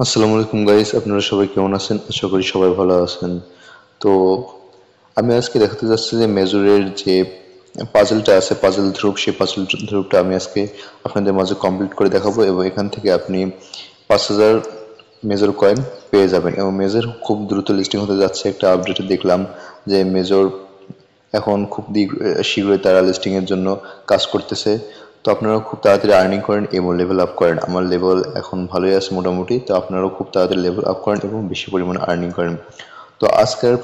আসসালামু আলাইকুম গাইস, আপনারা সবাই কেমন আছেন? আশা করি সবাই ভালো আছেন। তো আমি আজকে দেখাতে যাচ্ছি যে মেজরের যে পাজলটা আছে, পাজল ধ্রুব, সেই পাজল ধ্রুবটা আমি আজকে আপনাদের মাঝে কমপ্লিট করে দেখাবো এবং এখান থেকে আপনি 5,000 মেজর কয়েন পেয়ে যাবেন এবং মেজর খুব দ্রুত লিস্টিং হতে যাচ্ছে। একটা আপডেটে দেখলাম যে মেজর এখন খুব শীঘ্রই তারা লিস্টিং এর জন্য কাজ করতেছে। তো আপনারাও খুব তাড়াতাড়ি আর্নিং করেন এবং লেভেল আপ করেন। আমার লেভেল এখন ভালোই আছে মোটামুটি, তো আপনারাও খুব তাড়াতাড়ি লেভেল আপ করেন এবং বেশি পরিমাণে আর্নিং করেন। তো আজকের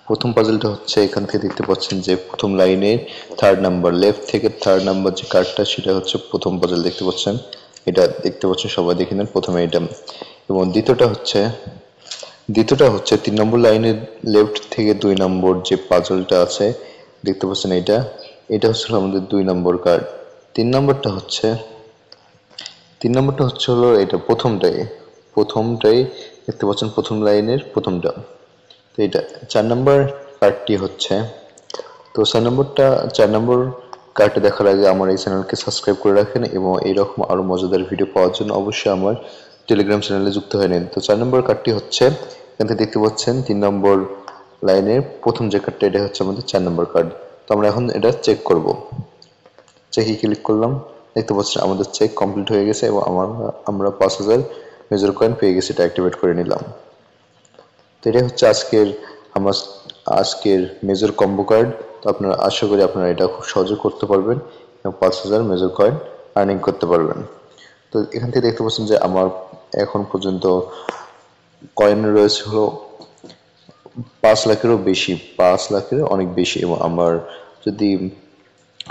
প্রথম পাজলটা হচ্ছে এখান থেকে দেখতে পাচ্ছেন যে প্রথম লাইনে থার্ড নাম্বার, লেফট থেকে থার্ড নাম্বার যে কার্ডটা, সেটা হচ্ছে প্রথম পাজল দেখতে পাচ্ছেন। এটা দেখতে পাচ্ছেন, সবাই দেখে নেন প্রথমে এটা। এবং দ্বিতীয়টা হচ্ছে 3 নম্বর লাইনের লেফট থেকে 2 নম্বর যে পাজলটা আছে দেখতে পাচ্ছেন, এটা হচ্ছে আমাদের 2 নম্বর কার্ড। 3 নম্বরটা হচ্ছে হলো এটা প্রথমটাই দেখতে পাচ্ছেন, প্রথম লাইনের প্রথমটা। তো এটা 4 নম্বর কার্ডটি হচ্ছে। তো 4 নম্বর কার্ডটা দেখার আগে আমার এই চ্যানেলকে সাবস্ক্রাইব করে রাখেন এবং এইরকম আরো মজাদার ভিডিও পাওয়ার জন্য অবশ্যই আমার টেলিগ্রাম চ্যানেলে যুক্ত হয়ে নিন। তো 4 নম্বর কার্ডটি হচ্ছে, এখান থেকে দেখতে পাচ্ছেন 3 নম্বর লাইনের প্রথম যে কার্ডটা, এটা হচ্ছে আমাদের 4 নম্বর কার্ড। তো আমরা এখন এটা চেক করব। চেকে ক্লিক করলাম, দেখতে পাচ্ছেন আমাদের চেক কমপ্লিট হয়ে গেছে এবং আমরা 5,000 মেজর কয়েন পেয়ে গেছি। এটা অ্যাক্টিভেট করে নিলাম। তো এটাই হচ্ছে আজকের মেজর কম্বো কার্ড। তো আপনারা আশা করি আপনারা এটা খুব সহজে করতে পারবেন এবং 5,000 মেজর কয়েন আর্নিং করতে পারবেন। তো এখান থেকে দেখতে পাচ্ছেন যে আমার এখন পর্যন্ত কয়েন রয়েছে হলো 5 লাখেরও বেশি, 5 লাখের অনেক বেশি। এবং আমার যদি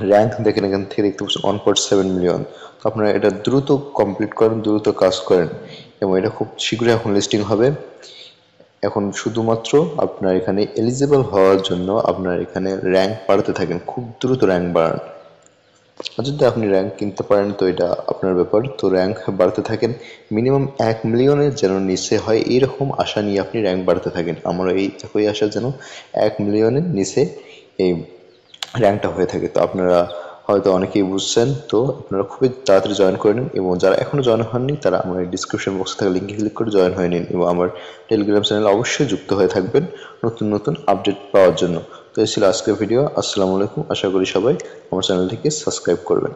র্যাঙ্ক দেখেন, এখান থেকে দেখতে পাচ্ছেন 1.7 মিলিয়ন। তো আপনারা এটা দ্রুত কমপ্লিট করেন, দ্রুত কাজ করেন এবং এটা খুব শীঘ্রই এখন লিস্টিং হবে। এখন শুধুমাত্র আপনার এখানে এলিজিবল হওয়ার জন্য আপনার এখানে র্যাঙ্ক বাড়াতে থাকেন, খুব দ্রুত র্যাঙ্ক বাড়ান। আর যদি আপনি র্যাঙ্ক কিনতে পারেন তো এটা আপনার ব্যাপার। তো র্যাঙ্ক বাড়াতে থাকেন, মিনিমাম 1 মিলিয়নের যেন নিচে হয় এইরকম আশা নিয়ে আপনি র্যাঙ্ক বাড়াতে থাকেন। আমরা এই একই আশা যেন 1 মিলিয়নের নিচে এই র্যাঙ্কটা হয়ে থাকে। তো আপনারা হয়তো অনেকেই বুঝছেন, তো আপনারা খুবই তাড়াতাড়ি জয়েন করে নিন এবং যারা এখনো জয়েন হননি তারা আমার ডিসক্রিপশন বক্সে থাকা লিঙ্কে ক্লিক করে জয়েন হয়ে নিন এবং আমার টেলিগ্রাম চ্যানেলে অবশ্যই যুক্ত হয়ে থাকবেন নতুন নতুন আপডেট পাওয়ার জন্য। তো এই ছিল আজকের ভিডিও। আসসালামু আলাইকুম, আশা করি সবাই আমার চ্যানেলটিকে সাবস্ক্রাইব করবেন।